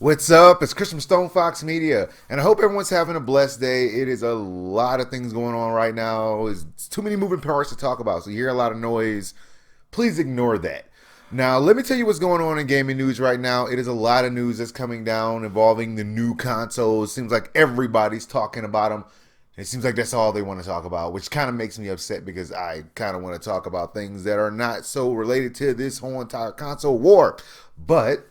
What's up? It's Chris from StonefoxMedia, and I hope everyone's having a blessed day. It is a lot of things going on right now. It's too many moving parts to talk about, so you hear a lot of noise. Please ignore that. Now, let me tell you what's going on in gaming news right now. It is a lot of news that's coming down involving the new consoles. Seems like everybody's talking about them. It seems like that's all they want to talk about, which kind of makes me upset because I kind of want to talk about things that are not so related to this whole entire console war. But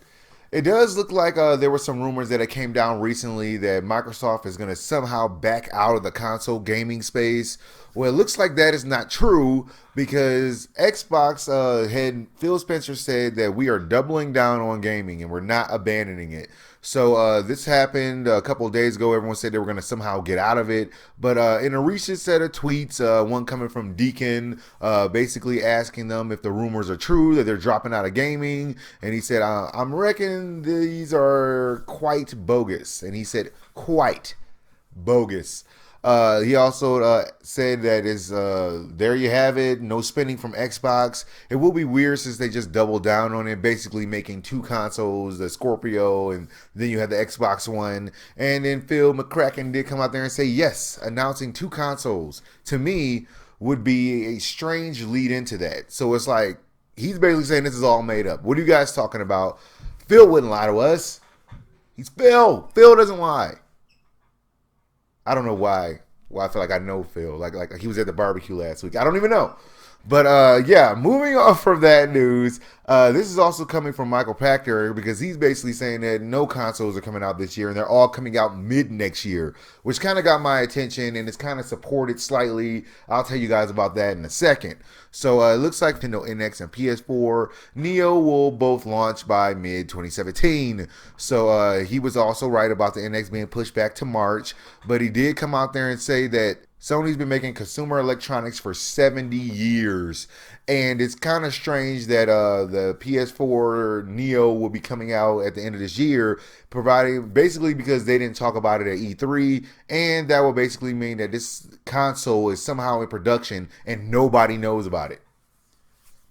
it does look like there were some rumors that it came down recently that Microsoft is going to somehow back out of the console gaming space. Well, it looks like that is not true because Xbox head Phil Spencer said that we are doubling down on gaming and we're not abandoning it. So this happened a couple of days ago. Everyone said they were going to somehow get out of it. But in a recent set of tweets, one coming from Deacon, basically asking them if the rumors are true, that they're dropping out of gaming. And he said, I'm reckoning these are quite bogus. And he said, quite bogus. He also said that is there you have it. No spending from Xbox. It will be weird since they just doubled down on it, basically making two consoles, the Scorpio, and then you have the Xbox One. And then Phil McCracken did come out there and say, yes, announcing two consoles to me would be a strange lead into that. So it's like he's basically saying this is all made up. What are you guys talking about? Phil wouldn't lie to us. He's Phil. Phil doesn't lie. I don't know why. I feel like I know Phil. Like he was at the barbecue last week. I don't even know. But yeah, moving on from that news, this is also coming from Michael Pachter because he's basically saying that no consoles are coming out this year and they're all coming out mid next year, which kind of got my attention and it's kind of supported slightly. I'll tell you guys about that in a second. So it looks like Nintendo NX and PS4 Neo will both launch by mid 2017. So he was also right about the NX being pushed back to March, but he did come out there and say that Sony's been making consumer electronics for 70 years, and it's kind of strange that the PS4 Neo will be coming out at the end of this year, providing basically because they didn't talk about it at E3, and that will basically mean that this console is somehow in production and nobody knows about it.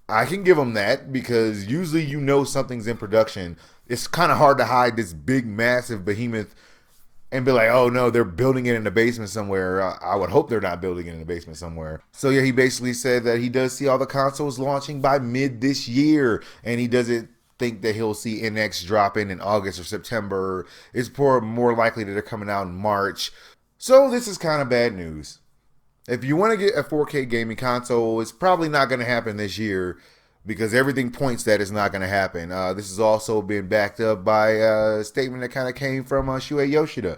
I can give them that because usually you know something's in production. It's kind of hard to hide this big, massive behemoth and be like, oh no, they're building it in the basement somewhere. I would hope they're not building it in the basement somewhere. So yeah, he basically said that he does see all the consoles launching by mid this year, and he doesn't think that he'll see NX dropping in August or September. It's more likely that they're coming out in March. So this is kind of bad news. If you want to get a 4K gaming console, it's probably not going to happen this year, because everything points that it's not going to happen. This has also been backed up by a statement that kind of came from Shuei Yoshida.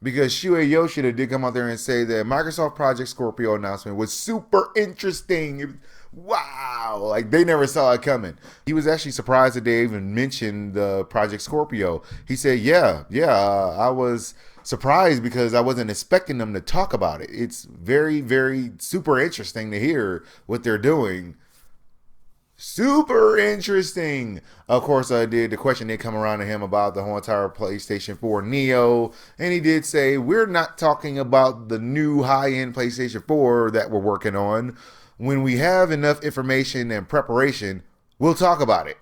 Because Shuei Yoshida did come out there and say that Microsoft Project Scorpio announcement was super interesting. Wow! Like, they never saw it coming. He was actually surprised that they even mentioned the Project Scorpio. He said, I was surprised because I wasn't expecting them to talk about it. It's very, very super interesting to hear what they're doing. Super interesting. Of course, the question did come around to him about the whole entire PlayStation 4 Neo, and he did say, we're not talking about the new high-end PlayStation 4 that we're working on. When we have enough information and preparation, we'll talk about it.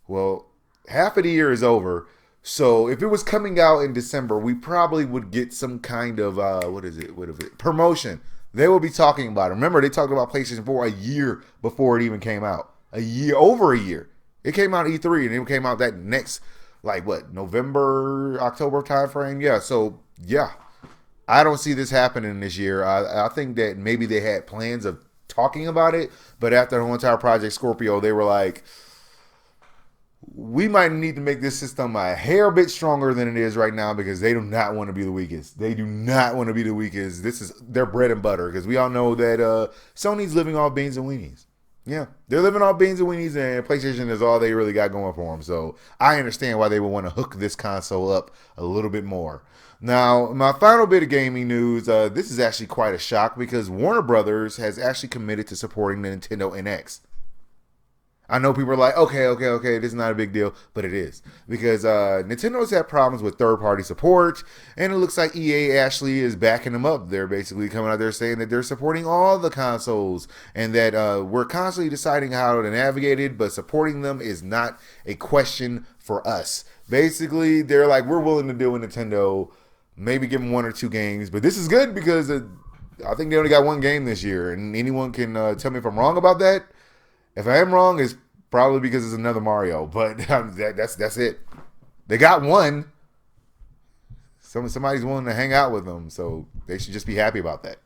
Well, half of the year is over, so if it was coming out in December, we probably would get some kind of, promotion. They will be talking about it. Remember, they talked about PlayStation 4 a year before it even came out. Over a year. It came out E3 and it came out that next, November, October timeframe. Yeah, so, yeah. I don't see this happening this year. I think that maybe they had plans of talking about it, but after the whole entire Project Scorpio, they were like, we might need to make this system a hair bit stronger than it is right now because they do not want to be the weakest. They do not want to be the weakest. This is their bread and butter because we all know that Sony's living off beans and weenies. Yeah, they're living off beans and weenies, and PlayStation is all they really got going for them. So I understand why they would want to hook this console up a little bit more. Now, my final bit of gaming news, this is actually quite a shock because Warner Brothers has actually committed to supporting the Nintendo NX. I know people are like, okay, this is not a big deal, but it is. Because Nintendo's had problems with third-party support, and it looks like EA actually is backing them up. They're basically coming out there saying that they're supporting all the consoles, and that we're constantly deciding how to navigate it, but supporting them is not a question for us. Basically, they're like, we're willing to deal with Nintendo, maybe give them 1 or 2 games, but this is good because I think they only got 1 game this year, and anyone can tell me if I'm wrong about that. If I am wrong, it's probably because it's another Mario, but that's it. They got 1. Somebody's willing to hang out with them, so they should just be happy about that.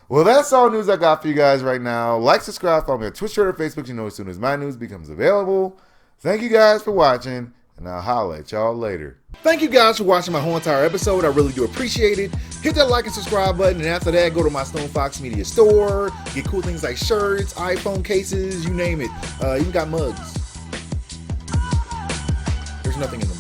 Well, that's all news I got for you guys right now. Like, subscribe, follow me on Twitch, Twitter, Facebook. You know as soon as my news becomes available. Thank you guys for watching, and I'll holla at y'all later. Thank you guys for watching my whole entire episode. I really do appreciate it. Hit that like and subscribe button, and after that, go to my StonefoxMedia store. Get cool things like shirts, iPhone cases, you name it. Even got mugs. There's nothing in the